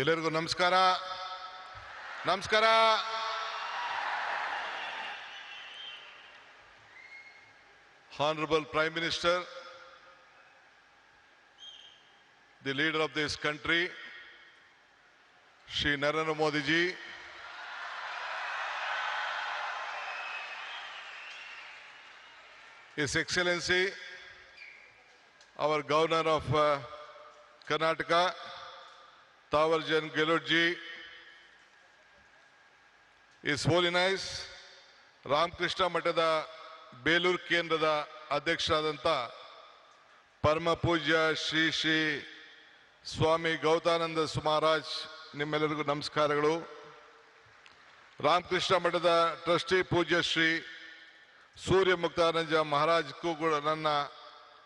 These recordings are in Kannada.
ಎಲ್ಲರಿಗೂ ನಮಸ್ಕಾರ. ನಮಸ್ಕಾರ. Honorable Prime Minister, the leader of this country, Shri Narendra Modi ji, His Excellency, our Governor of Karnataka, Tawarjan Gehlot ji, His Holiness Ramakrishna ಮಠದ ಬೇಲೂರು ಕೇಂದ್ರದ ಅಧ್ಯಕ್ಷರಾದಂಥ ಪರಮ ಪೂಜ್ಯ ಶ್ರೀ ಶ್ರೀ ಸ್ವಾಮಿ ಗೌತಾನಂದ ಮಹಾರಾಜ್, ನಿಮ್ಮೆಲ್ಲರಿಗೂ ನಮಸ್ಕಾರಗಳು. ರಾಮಕೃಷ್ಣ ಮಠದ ಟ್ರಸ್ಟಿ ಪೂಜ್ಯ ಶ್ರೀ ಸೂರ್ಯ ಮುಕ್ತಾನಂದ ಮಹಾರಾಜ್ಗೂ ಕೂಡ ನನ್ನ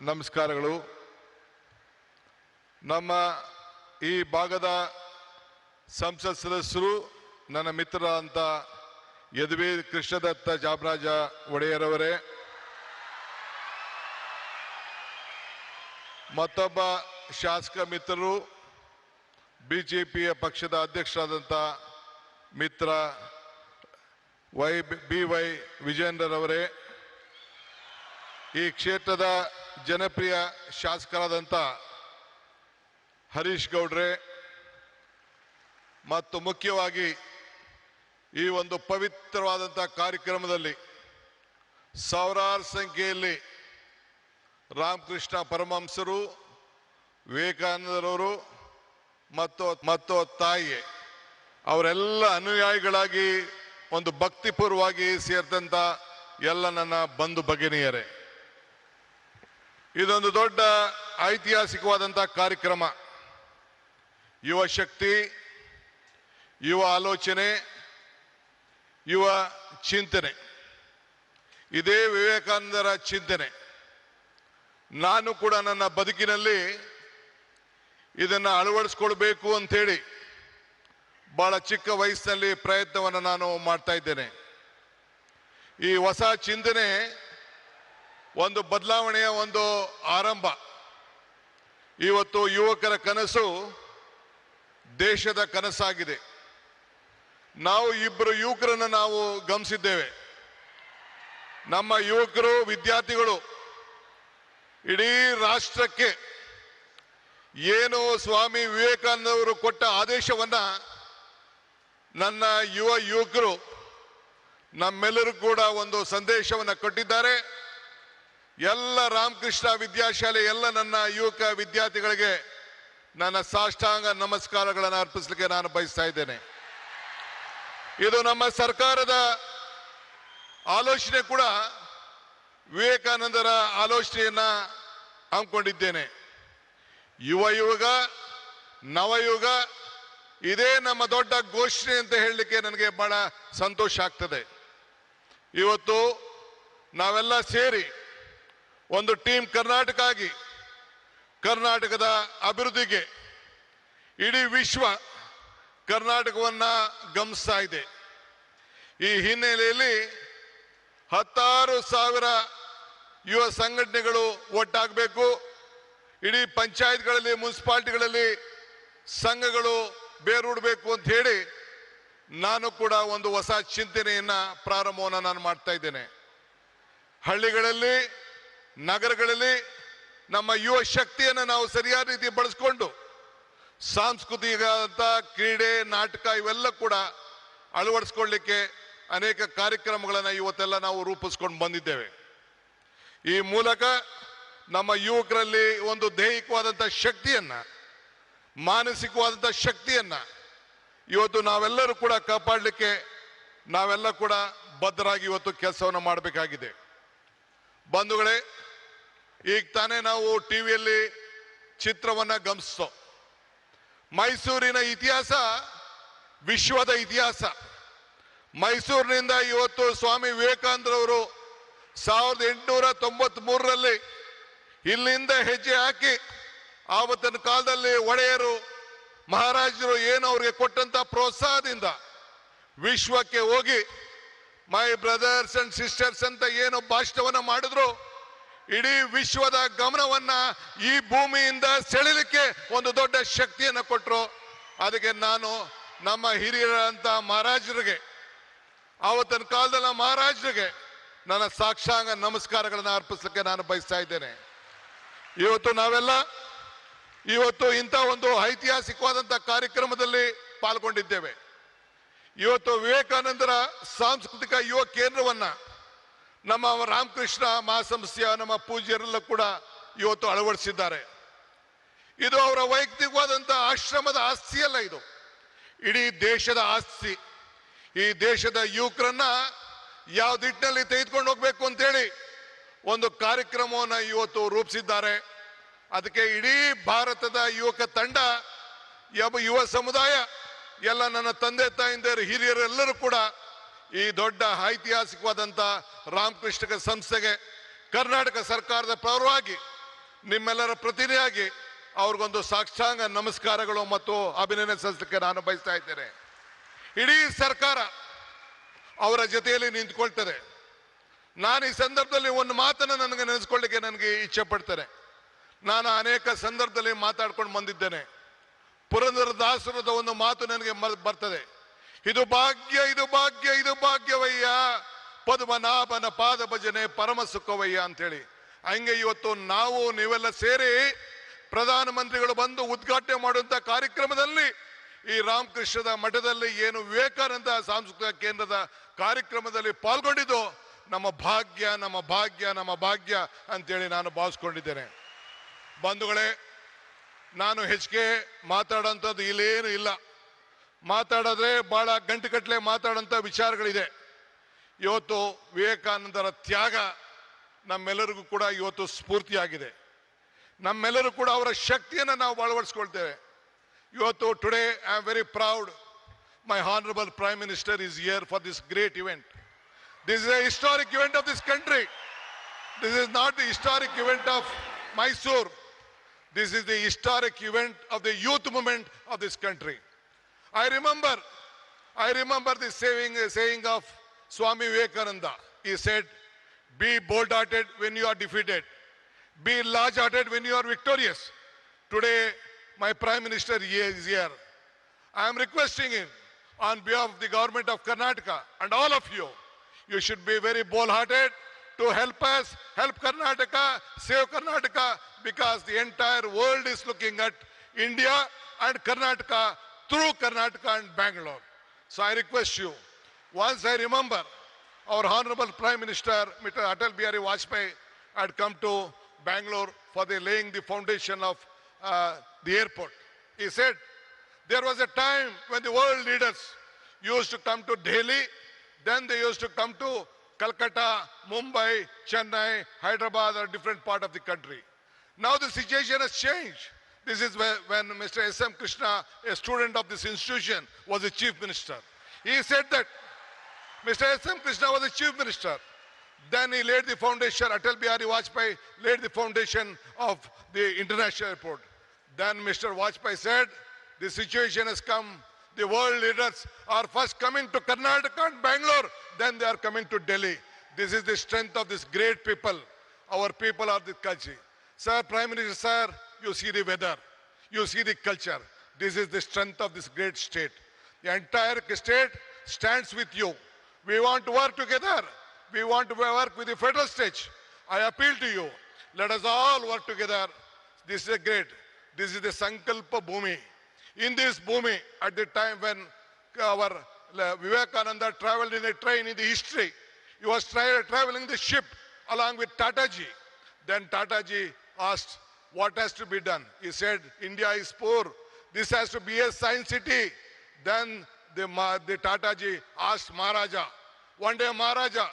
ನಮಸ್ಕಾರಗಳು. ನಮ್ಮ ಈ ಭಾಗದ ಸಂಸತ್ ಸದಸ್ಯರು, ನನ್ನ ಮಿತ್ರರಾದಂಥ ಯದುವೀ ಕೃಷ್ಣದತ್ತ ಜಾಮರಾಜ ಒಡೆಯರವರೇ, ಮತ್ತೊಬ್ಬ ಶಾಸಕ ಮಿತ್ರರು, ಬಿಜೆಪಿಯ ಪಕ್ಷದ ಅಧ್ಯಕ್ಷರಾದಂಥ ಮಿತ್ರ ಬಿ.ವೈ. ವಿಜೇಂದ್ರರವರೇ, ಈ ಕ್ಷೇತ್ರದ ಜನಪ್ರಿಯ ಶಾಸಕರಾದಂಥ ಹರೀಶ್ ಗೌಡ್ರೆ, ಮತ್ತು ಮುಖ್ಯವಾಗಿ ಈ ಒಂದು ಪವಿತ್ರವಾದಂಥ ಕಾರ್ಯಕ್ರಮದಲ್ಲಿ ಸಾವಿರಾರು ಸಂಖ್ಯೆಯಲ್ಲಿ ರಾಮಕೃಷ್ಣ ಪರಮಹಂಸರು, ವಿವೇಕಾನಂದರವರು ಮತ್ತು ತಾಯಿ ಅವರೆಲ್ಲ ಅನುಯಾಯಿಗಳಾಗಿ ಒಂದು ಭಕ್ತಿಪೂರ್ವವಾಗಿ ಸೇರಿದಂಥ ಎಲ್ಲ ನನ್ನ ಬಂಧು ಭಗಿನಿಯರೇ, ಇದೊಂದು ದೊಡ್ಡ ಐತಿಹಾಸಿಕವಾದಂಥ ಕಾರ್ಯಕ್ರಮ. ಯುವ ಶಕ್ತಿ, ಯುವ ಆಲೋಚನೆ, ಯುವ ಚಿಂತನೆ, ಇದೇ ವಿವೇಕಾನಂದರ ಚಿಂತನೆ. ನಾನು ಕೂಡ ನನ್ನ ಬದುಕಿನಲ್ಲಿ ಇದನ್ನು ಅಳವಡಿಸ್ಕೊಳ್ಬೇಕು ಅಂಥೇಳಿ ಬಹಳ ಚಿಕ್ಕ ವಯಸ್ಸಿನಲ್ಲಿ ಪ್ರಯತ್ನವನ್ನು ನಾನು ಮಾಡ್ತಾ ಇದ್ದೇನೆ. ಈ ಹೊಸ ಚಿಂತನೆ ಒಂದು ಬದಲಾವಣೆಯ ಒಂದು ಆರಂಭ. ಇವತ್ತು ಯುವಕರ ಕನಸು ದೇಶದ ಕನಸಾಗಿದೆ. ನಾವು ಇಬ್ಬರು ಯುವಕರನ್ನು ನಾವು ಗಮನಿಸಿದ್ದೇವೆ. ನಮ್ಮ ಯುವಕರು, ವಿದ್ಯಾರ್ಥಿಗಳು ಇಡೀ ರಾಷ್ಟ್ರಕ್ಕೆ ಏನು ಸ್ವಾಮಿ ವಿವೇಕಾನಂದ ಅವರು ಕೊಟ್ಟ ಆದೇಶವನ್ನ ನನ್ನ ಯುವಕರು ನಮ್ಮೆಲ್ಲರೂ ಕೂಡ ಒಂದು ಸಂದೇಶವನ್ನು ಕೊಟ್ಟಿದ್ದಾರೆ. ಎಲ್ಲ ರಾಮಕೃಷ್ಣ ವಿದ್ಯಾಶಾಲೆ ಎಲ್ಲ ನನ್ನ ಯುವಕ ವಿದ್ಯಾರ್ಥಿಗಳಿಗೆ ನನ್ನ ಸಾಷ್ಟಾಂಗ ನಮಸ್ಕಾರಗಳನ್ನು ಅರ್ಪಿಸಲಿಕ್ಕೆ ನಾನು ಬಯಸ್ತಾ ಇದ್ದೇನೆ. ಇದು ನಮ್ಮ ಸರ್ಕಾರದ ಆಲೋಚನೆ ಕೂಡ ವಿವೇಕಾನಂದರ ಆಲೋಚನೆಯನ್ನ ಹಮ್ಮಿಕೊಂಡಿದ್ದೇನೆ. ಯುಗ ನವಯುಗ, ಇದೇ ನಮ್ಮ ದೊಡ್ಡ ಘೋಷಣೆ ಅಂತ ಹೇಳಲಿಕ್ಕೆ ನನಗೆ ಬಹಳ ಸಂತೋಷ ಆಗ್ತದೆ. ಇವತ್ತು ನಾವೆಲ್ಲ ಸೇರಿ ಒಂದು ಟೀಮ್ ಕರ್ನಾಟಕ ಆಗಿ ಕರ್ನಾಟಕದ ಅಭಿವೃದ್ಧಿಗೆ ಇಡೀ ವಿಶ್ವ ಕರ್ನಾಟಕವನ್ನ ಗಮನಿಸ್ತಾ ಇದೆ. ಈ ಹಿನ್ನೆಲೆಯಲ್ಲಿ 10,000 ಯುವ ಸಂಘಟನೆಗಳು ಒಟ್ಟಾಗಬೇಕು. ಇಡೀ ಪಂಚಾಯತ್ಗಳಲ್ಲಿ, ಮುನ್ಸಿಪಾಲಿಟಿಗಳಲ್ಲಿ ಸಂಘಗಳು ಬೇರೂಡಬೇಕು ಅಂತ ಹೇಳಿ ನಾನು ಕೂಡ ಒಂದು ಹೊಸ ಚಿಂತನೆಯನ್ನ ಪ್ರಾರಂಭವನ್ನು ನಾನು ಮಾಡ್ತಾ ಇದ್ದೇನೆ. ಹಳ್ಳಿಗಳಲ್ಲಿ, ನಗರಗಳಲ್ಲಿ ನಮ್ಮ ಯುವ ಶಕ್ತಿಯನ್ನು ನಾವು ಸರಿಯಾದ ರೀತಿ ಬಳಸ್ಕೊಂಡು ಸಾಂಸ್ಕೃತಿಕ ಕ್ರೀಡೆ, ನಾಟಕ ಇವೆಲ್ಲ ಕೂಡ ಅಳವಡಿಸ್ಕೊಳ್ಳಿಕ್ಕೆ ಅನೇಕ ಕಾರ್ಯಕ್ರಮಗಳನ್ನು ಇವತ್ತೆಲ್ಲ ನಾವು ರೂಪಿಸ್ಕೊಂಡು ಬಂದಿದ್ದೇವೆ. ಈ ಮೂಲಕ ನಮ್ಮ ಯುವಕರಲ್ಲಿ ಒಂದು ದೈಹಿಕವಾದಂಥ ಶಕ್ತಿಯನ್ನ, ಮಾನಸಿಕವಾದಂಥ ಶಕ್ತಿಯನ್ನ ಇವತ್ತು ನಾವೆಲ್ಲರೂ ಕೂಡ ಕಾಪಾಡಲಿಕ್ಕೆ ನಾವೆಲ್ಲ ಕೂಡ ಬದ್ಧರಾಗಿ ಇವತ್ತು ಕೆಲಸವನ್ನು ಮಾಡಬೇಕಾಗಿದೆ. ಬಂಧುಗಳೇ, ಈಗ ತಾನೇ ನಾವು ಟಿವಿಯಲ್ಲಿ ಚಿತ್ರವನ್ನ ಗಮನಿಸ್ತೋ. ಮೈಸೂರಿನ ಇತಿಹಾಸ ವಿಶ್ವದ ಇತಿಹಾಸ. ಮೈಸೂರಿನಿಂದ ಇವತ್ತು ಸ್ವಾಮಿ ವಿವೇಕಾನಂದರವರು 1893ರಲ್ಲಿ ಇಲ್ಲಿಂದ ಹೆಜ್ಜೆ ಹಾಕಿ ಆವತ್ತಿನ ಕಾಲದಲ್ಲಿ ಒಡೆಯರು, ಮಹಾರಾಜರು ಏನು ಅವ್ರಿಗೆ ಕೊಟ್ಟಂತ ಪ್ರೋತ್ಸಾಹದಿಂದ ವಿಶ್ವಕ್ಕೆ ಹೋಗಿ ಮೈ ಬ್ರದರ್ಸ್ ಅಂಡ್ ಸಿಸ್ಟರ್ಸ್ ಅಂತ ಏನು ಭಾಷಣವನ್ನ ಮಾಡಿದ್ರು, ಇಡೀ ವಿಶ್ವದ ಗಮನವನ್ನ ಈ ಭೂಮಿಯಿಂದ ಸೆಳೆಯಲಿಕ್ಕೆ ಒಂದು ದೊಡ್ಡ ಶಕ್ತಿಯನ್ನು ಕೊಟ್ಟರು. ಅದಕ್ಕೆ ನಾನು ನಮ್ಮ ಹಿರಿಯರಂತ ಮಹಾರಾಜರಿಗೆ, ಆವತ್ತಿನ ಕಾಲದಲ್ಲಿ ಮಹಾರಾಜರಿಗೆ ನನ್ನ ಸಾಕ್ಷಾಂಗ ನಮಸ್ಕಾರಗಳನ್ನು ಅರ್ಪಿಸಲಿಕ್ಕೆ ನಾನು ಬಯಸ್ತಾ ಇದ್ದೇನೆ. ಇವತ್ತು ನಾವೆಲ್ಲ ಇಂಥ ಒಂದು ಐತಿಹಾಸಿಕವಾದಂಥ ಕಾರ್ಯಕ್ರಮದಲ್ಲಿ ಪಾಲ್ಗೊಂಡಿದ್ದೇವೆ. ಇವತ್ತು ವಿವೇಕಾನಂದರ ಸಾಂಸ್ಕೃತಿಕ ಯುವ ಕೇಂದ್ರವನ್ನ ನಮ್ಮ ರಾಮಕೃಷ್ಣ ಮಹಾಸಂಸ್ಥೆಯ ನಮ್ಮ ಪೂಜ್ಯರೆಲ್ಲ ಕೂಡ ಇವತ್ತು ಅಳವಡಿಸಿದ್ದಾರೆ. ಇದು ಅವರ ವೈಯಕ್ತಿಕವಾದಂಥ ಆಶ್ರಮದ ಆಸ್ತಿಯಲ್ಲ, ಇದು ಇಡೀ ದೇಶದ ಆಸ್ತಿ. ಈ ದೇಶದ ಯುವಕರನ್ನ ಯಾವ ದಿಟ್ಟಿನಲ್ಲಿ ತೆಗೆದುಕೊಂಡು ಹೋಗ್ಬೇಕು ಅಂತೇಳಿ ಒಂದು ಕಾರ್ಯಕ್ರಮವನ್ನು ಇವತ್ತು ರೂಪಿಸಿದ್ದಾರೆ. ಅದಕ್ಕೆ ಇಡೀ ಭಾರತದ ಯುವಕ ತಂಡ, ಯುವ ಸಮುದಾಯ, ಎಲ್ಲ ನನ್ನ ತಂದೆ ತಾಯಿಂದಿರು, ಹಿರಿಯರೆಲ್ಲರೂ ಕೂಡ ಈ ದೊಡ್ಡ ಐತಿಹಾಸಿಕವಾದಂಥ ರಾಮಕೃಷ್ಣ ಸಂಸ್ಥೆಗೆ ಕರ್ನಾಟಕ ಸರ್ಕಾರದ ಪರವಾಗಿ ನಿಮ್ಮೆಲ್ಲರ ಪ್ರತಿನಿಧಿಯಾಗಿ ಅವ್ರಿಗೊಂದು ಸಾಷ್ಟಾಂಗ ನಮಸ್ಕಾರಗಳು ಮತ್ತು ಅಭಿನಂದನೆ ಸಲ್ಲಿಸಲಿಕ್ಕೆ ನಾನು ಬಯಸ್ತಾ ಇದ್ದೇನೆ. ಇಡೀ ಸರ್ಕಾರ ಅವರ ಜೊತೆಯಲ್ಲಿ ನಿಂತ್ಕೊಳ್ತದೆ. ನಾನು ಈ ಸಂದರ್ಭದಲ್ಲಿ ಒಂದು ಮಾತನ್ನು ನನಗೆ ನೆನೆಸ್ಕೊಳ್ಳಿಕ್ಕೆ ನನಗೆ ಇಚ್ಛೆ ಪಡ್ತೇನೆ. ನಾನು ಅನೇಕ ಸಂದರ್ಭದಲ್ಲಿ ಮಾತಾಡ್ಕೊಂಡು ಬಂದಿದ್ದೇನೆ. ಪುರಂದರದಾಸರದ ಒಂದು ಮಾತು ನನಗೆ ಬರ್ತದೆ, ಇದು ಭಾಗ್ಯ, ಇದು ಭಾಗ್ಯ, ಇದು ಭಾಗ್ಯವಯ್ಯ, ಪದ್ಮನಾಭನ ಪಾದ ಭಜನೆ ಪರಮ ಸುಖವಯ್ಯ ಅಂತೇಳಿ. ಹಂಗೆ ಇವತ್ತು ನಾವು ನೀವೆಲ್ಲ ಸೇರಿ ಪ್ರಧಾನಮಂತ್ರಿಗಳು ಬಂದು ಉದ್ಘಾಟನೆ ಮಾಡುವಂತ ಕಾರ್ಯಕ್ರಮದಲ್ಲಿ ಈ ರಾಮಕೃಷ್ಣದ ಮಠದಲ್ಲಿ ಏನು ವಿವೇಕಾನಂದ ಸಾಂಸ್ಕೃತಿಕ ಕೇಂದ್ರದ ಕಾರ್ಯಕ್ರಮದಲ್ಲಿ ಪಾಲ್ಗೊಂಡಿದ್ದು ನಮ್ಮ ಭಾಗ್ಯ, ನಮ್ಮ ಭಾಗ್ಯ, ನಮ್ಮ ಭಾಗ್ಯ ಅಂತೇಳಿ ನಾನು ಭಾವಿಸ್ಕೊಂಡಿದ್ದೇನೆ. ಬಂಧುಗಳೇ, ನಾನು ಹೆಚ್ಚಿಗೆ ಮಾತಾಡೋಂಥದ್ದು ಇಲ್ಲೇನು ಇಲ್ಲ. ಮಾತಾಡಿದ್ರೆ ಬಹಳ ಗಂಟೆಗಟ್ಟಲೆ ಮಾತಾಡೋಂಥ ವಿಚಾರಗಳಿದೆ. ಇವತ್ತು ವಿವೇಕಾನಂದರ ತ್ಯಾಗ ನಮ್ಮೆಲ್ಲರಿಗೂ ಕೂಡ ಇವತ್ತು ಸ್ಫೂರ್ತಿಯಾಗಿದೆ. ನಮ್ಮೆಲ್ಲರೂ ಕೂಡ ಅವರ ಶಕ್ತಿಯನ್ನು ನಾವು ಅಳವಡಿಸ್ಕೊಳ್ತೇವೆ. ಇವತ್ತು today I am very proud, my honourable prime minister is here for this great event. This is a historic event of this country. This is not the historic event of Mysore. This is the historic event of the youth movement of this country. I remember the saying of Swami Vivekananda. He said, be bold-hearted when you are defeated. Be large-hearted when you are victorious. Today, my Prime Minister is here. I am requesting him on behalf of the government of Karnataka and all of you, you should be very bold-hearted to help us, help Karnataka, save Karnataka, because the entire world is looking at India and Karnataka through Karnataka and Bangalore. So I request you, once I remember our Honorable Prime Minister, Mr. Atal Bihari Vajpayee, had come to Bangalore for the laying the foundation of the airport. He said, there was a time when the world leaders used to come to Delhi, then they used to come to Calcutta, Mumbai, Chennai, Hyderabad, or different part of the country. Now the situation has changed. This is when Mr. S.M. Krishna, a student of this institution, was the chief minister. He said that Mr. S.M. Krishna was the chief minister. Then he laid the foundation, Atal Bihari Vajpayee laid the foundation of the international airport. Then Mr. Vajpayee said, the situation has come. The world leaders are first coming to Karnataka and Bangalore, then they are coming to Delhi. This is the strength of this great people. Our people are the culture. Sir, Prime Minister, sir, you see the weather, you see the culture. This is the strength of this great state. The entire state stands with you. We want to work together. We want to work with the federal state. I appeal to you. Let us all work together. This is great. This is the Sankalpa Bhumi. In this Bhumi, at the time when our Vivekananda traveled in a train in the history, he was traveling the ship along with Tataji. Then Tataji asked, what has to be done? He said, India is poor. This has to be a science city. Then the Tataji asked Maharaja. One day Maharaja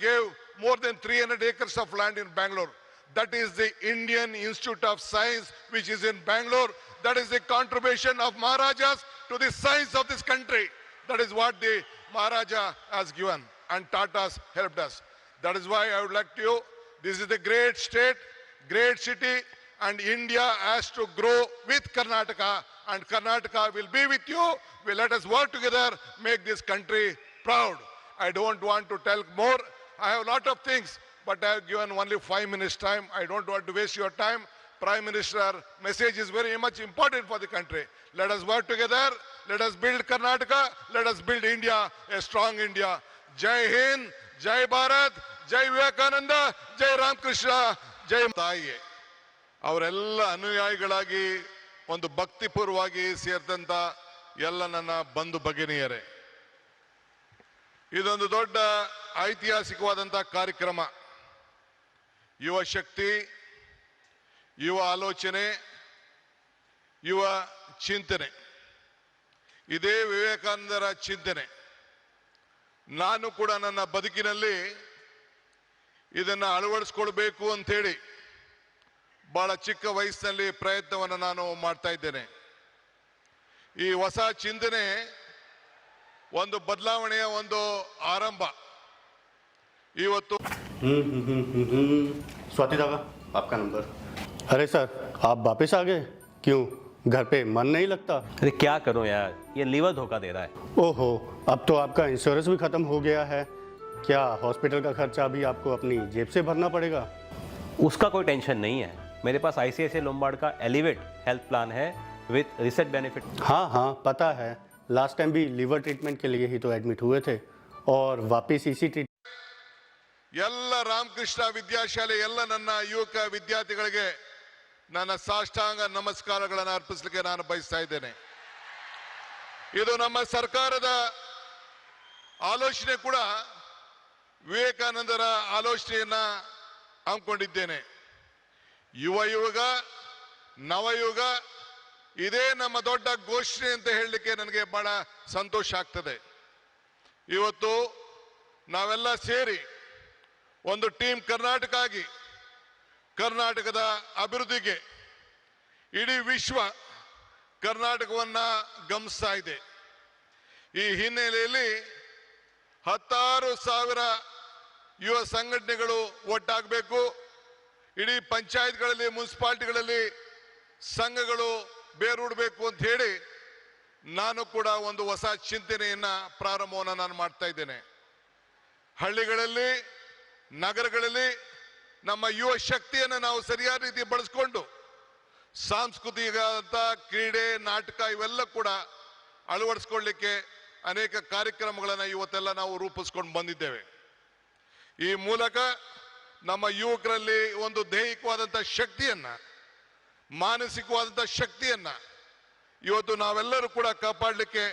gave more than 300 acres of land in Bangalore. That is the Indian Institute of Science, which is in Bangalore. That is the contribution of Maharajas to the science of this country. That is what the Maharaja has given, and Tatas helped us. That is why I would like to, this is the great state, great city, and India has to grow with Karnataka, and Karnataka will be with you. Let us work together, make this country proud. I don't want to tell more. I have a lot of things, but I have given only 5 minutes time. I don't want to waste your time. Prime Minister message is very much important for the country. Let us work together. Let us build Karnataka. Let us build India, a strong India. Jai Hind, Jai Bharat, Jai Vivekananda, Jai Ramakrishna, Jai Taye. ಅವರೆಲ್ಲ ಅನುಯಾಯಿಗಳಾಗಿ ಒಂದು ಭಕ್ತಿಪೂರ್ವವಾಗಿ ಸೇರಿದಂತ ಎಲ್ಲ ನನ್ನ ಬಂಧು ಭಗಿನಿಯರೇ, ಇದೊಂದು ದೊಡ್ಡ ಐತಿಹಾಸಿಕವಾದಂತಹ ಕಾರ್ಯಕ್ರಮ. ಯುವ ಶಕ್ತಿ, ಯುವ ಆಲೋಚನೆ, ಯುವ ಚಿಂತನೆ, ಇದೇ ವಿವೇಕಾನಂದರ ಚಿಂತನೆ. ನಾನು ಕೂಡ ನನ್ನ ಬದುಕಿನಲ್ಲಿ ಇದನ್ನು ಅಳವಡಿಸ್ಕೊಳ್ಬೇಕು ಅಂತೇಳಿ ಬಹಳ ಚಿಕ್ಕ ವಯಸ್ಸಿನಲ್ಲಿ ಪ್ರಯತ್ನವನ್ನು ನಾನು ಮಾಡ್ತಾ ಇದ್ದೇನೆ. ಈ ಹೊಸ ಚಿಂತನೆ ಒಂದು ಬದಲಾವಣೆಯ ಒಂದು ಆರಂಭ. ಇವತ್ತು स्वाति दादा आपका नंबर। अरे सर आप वापस आ गए, क्यों घर पे मन नहीं लगता? अरे क्या करूं यार, ये लीवर धोखा दे रहा है। ओहो, अब तो आपका इंश्योरेंस भी खत्म हो गया है, क्या हॉस्पिटल का खर्चा भी आपको अपनी जेब से भरना पड़ेगा? उसका कोई टेंशन नहीं है, मेरे पास ICICI लोम्बार्ड का एलिवेट हेल्थ प्लान है विद रिसेट बेनिफिट। हाँ हाँ पता है, लास्ट टाइम भी लीवर ट्रीटमेंट के लिए ही तो एडमिट हुए थे और वापस इसी ट्रीटमेंट। ಎಲ್ಲ ರಾಮಕೃಷ್ಣ ವಿದ್ಯಾಶಾಲೆ ಎಲ್ಲ ನನ್ನ ಯುವಕ ವಿದ್ಯಾರ್ಥಿಗಳಿಗೆ ನನ್ನ ಸಾಷ್ಟಾಂಗ ನಮಸ್ಕಾರಗಳನ್ನು ಅರ್ಪಿಸಲಿಕ್ಕೆ ನಾನು ಬಯಸ್ತಾ ಇದ್ದೇನೆ. ಇದು ನಮ್ಮ ಸರ್ಕಾರದ ಆಲೋಚನೆ ಕೂಡ ವಿವೇಕಾನಂದರ ಆಲೋಚನೆಯನ್ನ ಹಮ್ಮಿಕೊಂಡಿದ್ದೇನೆ. ಯುಗ ನವಯುಗ ಇದೇ ನಮ್ಮ ದೊಡ್ಡ ಘೋಷಣೆ ಅಂತ ಹೇಳಲಿಕ್ಕೆ ನನಗೆ ಬಹಳ ಸಂತೋಷ ಆಗ್ತದೆ. ಇವತ್ತು ನಾವೆಲ್ಲ ಸೇರಿ ಒಂದು ಟೀಮ್ ಕರ್ನಾಟಕ ಆಗಿ ಕರ್ನಾಟಕದ ಅಭಿವೃದ್ಧಿಗೆ ಇಡೀ ವಿಶ್ವ ಕರ್ನಾಟಕವನ್ನ ಗಮನಿಸ್ತಾ ಇದೆ. ಈ ಹಿನ್ನೆಲೆಯಲ್ಲಿ 16,000 ಯುವ ಸಂಘಟನೆಗಳು ಒಟ್ಟಾಗಬೇಕು. ಇಡೀ ಪಂಚಾಯತ್ಗಳಲ್ಲಿ, ಮುನ್ಸಿಪಾಲಿಟಿಗಳಲ್ಲಿ ಸಂಘಗಳು ಬೇರೂಡಬೇಕು ಅಂತ ಹೇಳಿ ನಾನು ಕೂಡ ಒಂದು ಹೊಸ ಚಿಂತನೆಯನ್ನ ಪ್ರಾರಂಭವನ್ನು ನಾನು ಮಾಡ್ತಾ ಇದ್ದೇನೆ. ಹಳ್ಳಿಗಳಲ್ಲಿ, ನಗರಗಳಲ್ಲಿ ನಮ್ಮ ಯುವ ಶಕ್ತಿಯನ್ನು ನಾವು ಸರಿಯಾದ ರೀತಿ ಬಳಸ್ಕೊಂಡು ಸಾಂಸ್ಕೃತಿಕ ಕ್ರೀಡೆ, ನಾಟಕ ಇವೆಲ್ಲ ಕೂಡ ಅಳವಡಿಸ್ಕೊಳ್ಳಿಕ್ಕೆ ಅನೇಕ ಕಾರ್ಯಕ್ರಮಗಳನ್ನು ಇವತ್ತೆಲ್ಲ ನಾವು ರೂಪಿಸ್ಕೊಂಡು ಬಂದಿದ್ದೇವೆ. ಈ ಮೂಲಕ ನಮ್ಮ ಯುವಕರಲ್ಲಿ ಒಂದು ದೈಹಿಕವಾದಂಥ ಶಕ್ತಿಯನ್ನ, ಮಾನಸಿಕವಾದಂಥ ಶಕ್ತಿಯನ್ನ ಇವತ್ತು ನಾವೆಲ್ಲರೂ ಕೂಡ ಕಾಪಾಡಲಿಕ್ಕೆ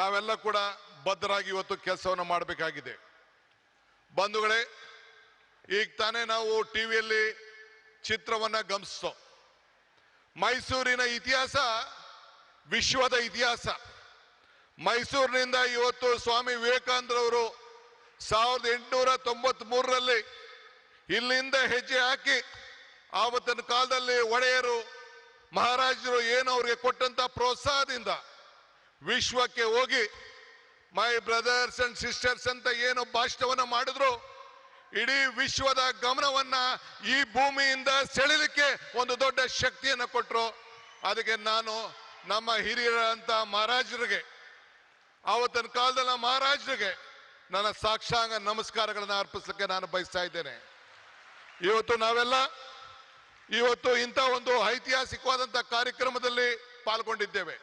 ನಾವೆಲ್ಲ ಕೂಡ ಬದ್ಧರಾಗಿ ಇವತ್ತು ಕೆಲಸವನ್ನು ಮಾಡಬೇಕಾಗಿದೆ. ಬಂಧುಗಳೇ, ಈಗ ತಾನೇ ನಾವು ಟಿವಿಯಲ್ಲಿ ಚಿತ್ರವನ್ನ ಗಮನಿಸೋ, ಮೈಸೂರಿನ ಇತಿಹಾಸ ವಿಶ್ವದ ಇತಿಹಾಸ. ಮೈಸೂರಿನಿಂದ ಇವತ್ತು ಸ್ವಾಮಿ ವಿವೇಕಾನಂದರವರು 1893ರಲ್ಲಿ ಇಲ್ಲಿಂದ ಹೆಜ್ಜೆ ಹಾಕಿ ಆವತ್ತಿನ ಕಾಲದಲ್ಲಿ ಒಡೆಯರು, ಮಹಾರಾಜರು ಏನು ಅವ್ರಿಗೆ ಕೊಟ್ಟಂತ ಪ್ರೋತ್ಸಾಹದಿಂದ ವಿಶ್ವಕ್ಕೆ ಹೋಗಿ ಮೈ ಬ್ರದರ್ಸ್ ಅಂಡ್ ಸಿಸ್ಟರ್ಸ್ ಅಂತ ಏನು ಭಾಷಣವನ್ನ ಮಾಡಿದ್ರು, ಇಡೀ ವಿಶ್ವದ ಗಮನವನ್ನ ಈ ಭೂಮಿಯಿಂದ ಸೆಳೆಯಲಿಕ್ಕೆ ಒಂದು ದೊಡ್ಡ ಶಕ್ತಿಯನ್ನು ಕೊಟ್ಟರು. ಅದಕ್ಕೆ ನಾನು ನಮ್ಮ ಹಿರಿಯರಂತ ಮಹಾರಾಜರಿಗೆ, ಆವತ್ತಿನ ಕಾಲದಲ್ಲಿ ಮಹಾರಾಜರಿಗೆ ನನ್ನ ಸಾಕ್ಷಾಂಗ ನಮಸ್ಕಾರಗಳನ್ನು ಅರ್ಪಿಸಲಿಕ್ಕೆ ನಾನು ಬಯಸ್ತಾ ಇದ್ದೇನೆ. ಇವತ್ತು ನಾವೆಲ್ಲ ಇಂಥ ಒಂದು ಐತಿಹಾಸಿಕವಾದಂಥ ಕಾರ್ಯಕ್ರಮದಲ್ಲಿ ಪಾಲ್ಗೊಂಡಿದ್ದೇವೆ.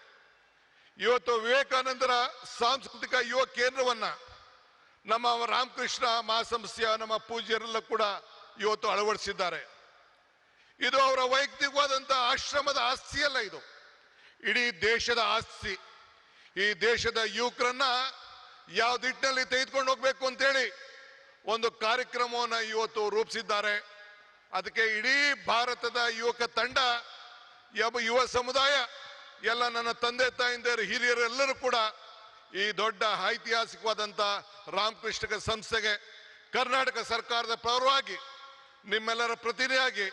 ಇವತ್ತು ವಿವೇಕಾನಂದರ ಸಾಂಸ್ಕೃತಿಕ ಯುವ ಕೇಂದ್ರವನ್ನ ನಮ್ಮ ರಾಮಕೃಷ್ಣ ಮಹಾಸಂಸ್ಥೆಯ ನಮ್ಮ ಪೂಜ್ಯರೆಲ್ಲ ಕೂಡ ಇವತ್ತು ಅಳವಡಿಸಿದ್ದಾರೆ. ಇದು ಅವರ ವೈಯಕ್ತಿಕವಾದಂಥ ಆಶ್ರಮದ ಆಸ್ತಿಯಲ್ಲ, ಇದು ಇಡೀ ದೇಶದ ಆಸ್ತಿ. ಈ ದೇಶದ ಯುವಕರನ್ನ ಯಾವ ದಿಟ್ಟಿನಲ್ಲಿ ತೆಗೆದುಕೊಂಡು ಹೋಗ್ಬೇಕು ಅಂತೇಳಿ ಒಂದು ಕಾರ್ಯಕ್ರಮವನ್ನು ಇವತ್ತು ರೂಪಿಸಿದ್ದಾರೆ. ಅದಕ್ಕೆ ಇಡೀ ಭಾರತದ ಯುವಕ ತಂಡ, ಯುವ ಸಮುದಾಯ, ಎಲ್ಲ ನನ್ನ ತಂದೆ ತಾಯಿಂದಿರು, ಹಿರಿಯರು ಎಲ್ಲರೂ ಕೂಡ ಈ ದೊಡ್ಡ ಐತಿಹಾಸಿಕವಾದಂಥ ರಾಮಕೃಷ್ಣ ಸಂಸ್ಥೆಗೆ ಕರ್ನಾಟಕ ಸರ್ಕಾರದ ಪರವಾಗಿ ನಿಮ್ಮೆಲ್ಲರ ಪ್ರತಿನಿಧಿಯಾಗಿ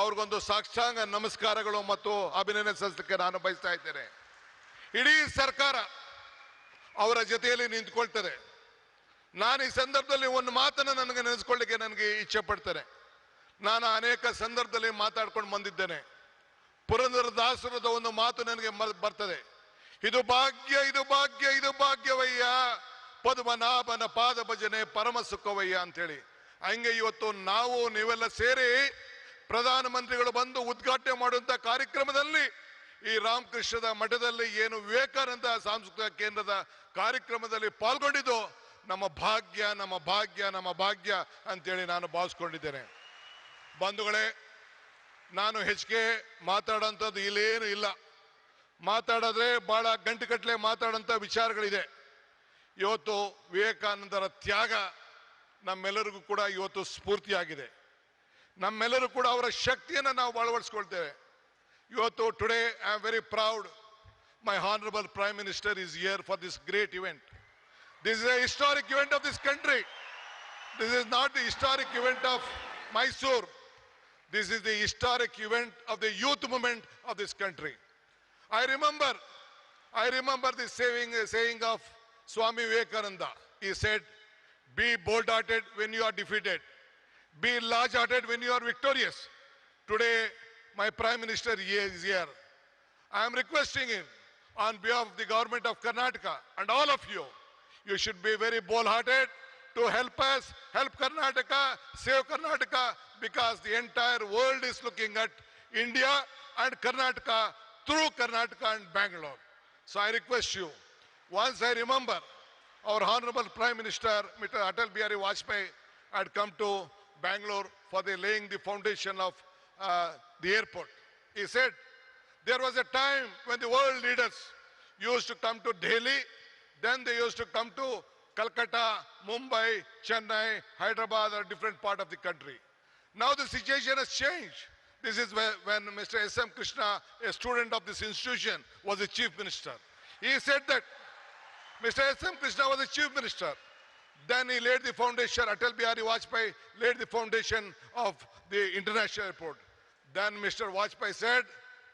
ಅವ್ರಿಗೊಂದು ಸಾಷ್ಟಾಂಗ ನಮಸ್ಕಾರಗಳು ಮತ್ತು ಅಭಿನಂದನೆ ಸಲ್ಲಿಸಲಿಕ್ಕೆ ನಾನು ಬಯಸ್ತಾ ಇದ್ದೇನೆ. ಇಡೀ ಸರ್ಕಾರ ಅವರ ಜೊತೆಯಲ್ಲಿ ನಿಂತ್ಕೊಳ್ತಾರೆ. ನಾನು ಈ ಸಂದರ್ಭದಲ್ಲಿ ಒಂದು ಮಾತನ್ನು ನನಗೆ ನೆನೆಸ್ಕೊಳ್ಳಿಕ್ಕೆ ನನಗೆ ಇಚ್ಛೆ ಪಡ್ತೇನೆ. ನಾನು ಅನೇಕ ಸಂದರ್ಭದಲ್ಲಿ ಮಾತಾಡ್ಕೊಂಡು ಬಂದಿದ್ದೇನೆ. ಪುರಂದರದಾಸರದ ಒಂದು ಮಾತು ನನಗೆ ಬರ್ತದೆ, ಇದು ಭಾಗ್ಯ, ಇದು ಭಾಗ್ಯ, ಇದು ಭಾಗ್ಯವಯ್ಯ, ಪದ್ಮನಾಭನ ಪಾದ ಭಜನೆ ಪರಮ ಸುಖವಯ್ಯ ಅಂತೇಳಿ. ಹಂಗೆ ಇವತ್ತು ನಾವು ನೀವೆಲ್ಲ ಸೇರಿ ಪ್ರಧಾನಮಂತ್ರಿಗಳು ಬಂದು ಉದ್ಘಾಟನೆ ಮಾಡುವಂತ ಕಾರ್ಯಕ್ರಮದಲ್ಲಿ ಈ ರಾಮಕೃಷ್ಣದ ಮಠದಲ್ಲಿ ಏನು ವಿವೇಕಾನಂದ ಸಾಂಸ್ಕೃತಿಕ ಕೇಂದ್ರದ ಕಾರ್ಯಕ್ರಮದಲ್ಲಿ ಪಾಲ್ಗೊಂಡಿದ್ದು ನಮ್ಮ ಭಾಗ್ಯ ನಮ್ಮ ಭಾಗ್ಯ ನಮ್ಮ ಭಾಗ್ಯ ಅಂತೇಳಿ ನಾನು ಭಾವಿಸ್ಕೊಂಡಿದ್ದೇನೆ. ಬಂಧುಗಳೇ, ನಾನು ಹೆಚ್ಚಿಗೆ ಮಾತಾಡೋಂಥದ್ದು ಇಲ್ಲೇನು ಇಲ್ಲ. ಮಾತಾಡಿದ್ರೆ ಬಹಳ ಗಂಟೆಗಟ್ಟಲೆ ಮಾತಾಡೋಂಥ ವಿಚಾರಗಳಿದೆ. ಇವತ್ತು ವಿವೇಕಾನಂದರ ತ್ಯಾಗ ನಮ್ಮೆಲ್ಲರಿಗೂ ಕೂಡ ಇವತ್ತು ಸ್ಫೂರ್ತಿಯಾಗಿದೆ. ನಮ್ಮೆಲ್ಲರೂ ಕೂಡ ಅವರ ಶಕ್ತಿಯನ್ನು ನಾವು ಅಳವಡಿಸ್ಕೊಳ್ತೇವೆ. ಇವತ್ತು today I am very proud my honourable prime minister is here for this great event. This is a historic event of this country. This is not the historic event of Mysore. This is the historic event of the youth movement of this country. I remember the saying of Swami Vivekananda. He said, be bold-hearted when you are defeated. Be large-hearted when you are victorious. Today, my Prime Minister is here. I am requesting him on behalf of the government of Karnataka and all of you, you should be very bold-hearted to help us, help Karnataka, save Karnataka, because the entire world is looking at India and Karnataka through Karnataka and Bangalore. So I request you, once I remember our Honorable Prime Minister, Mr. Atal Bihari Vajpayee, had come to Bangalore for the laying the foundation of the airport. He said, there was a time when the world leaders used to come to Delhi. Then they used to come to Calcutta, Mumbai, Chennai, Hyderabad, or different part of the country. Now the situation has changed. This is when Mr. S.M. Krishna, a student of this institution, was the chief minister. He said that Mr. S.M. Krishna was the chief minister. Then he laid the foundation, Atal Bihari Vajpayee laid the foundation of the international airport. Then Mr. Vajpayee said,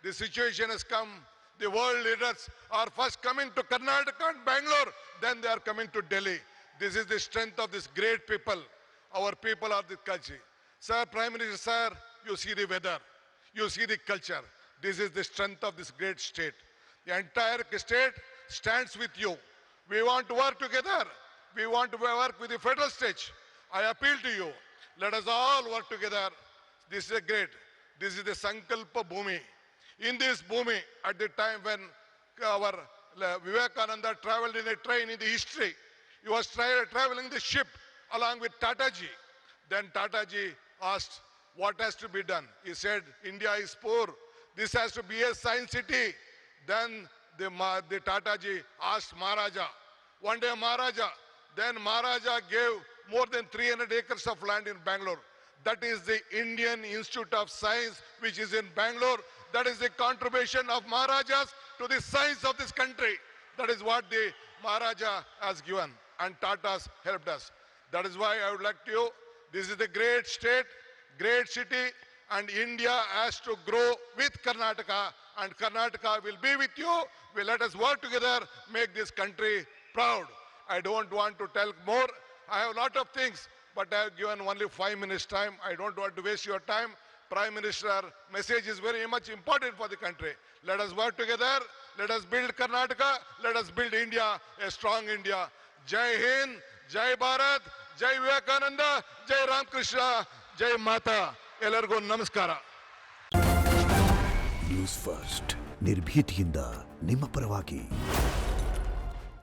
the situation has come. The world leaders are first coming to Karnataka and Bangalore, then they are coming to Delhi. This is the strength of this great people. Our people are the country. Sir, Prime Minister, sir, you see the weather, you see the culture. This is the strength of this great state. The entire state stands with you. We want to work together. We want to work with the federal state. I appeal to you. Let us all work together. This is this is the Sankalpa Bhumi. In this Bhumi, at the time when our Vivekananda traveled in a train in the history, he was traveling the ship along with Tataji. Then Tataji asked, what has to be done? He said, India is poor. This has to be a science city. Then the Tataji asked Maharaja. One day Maharaja gave more than 300 acres of land in Bangalore. That is the Indian Institute of Science, which is in Bangalore. That is the contribution of Maharajas to the science of this country. That is what the Maharaja has given, and Tatas helped us. That is why I would like to, this is the great state, great city, and India has to grow with Karnataka, and Karnataka will be with you. Let us work together, make this country proud. I don't want to tell more. I have a lot of things, but I have given only 5 minutes time. I don't want to waste your time. Prime Minister message is very much important for the country. Let us work together. Let us build Karnataka. Let us build India, a strong India. Jai Hind, Jai Bharat, Jai Vivekananda, Jai Ram Krishna, Jai Mata. Ellargu namaskara. News first ನಿರ್ಭೀತಿಯಿಂದ ನಿಮ್ಮ ಪರವಾಗಿ.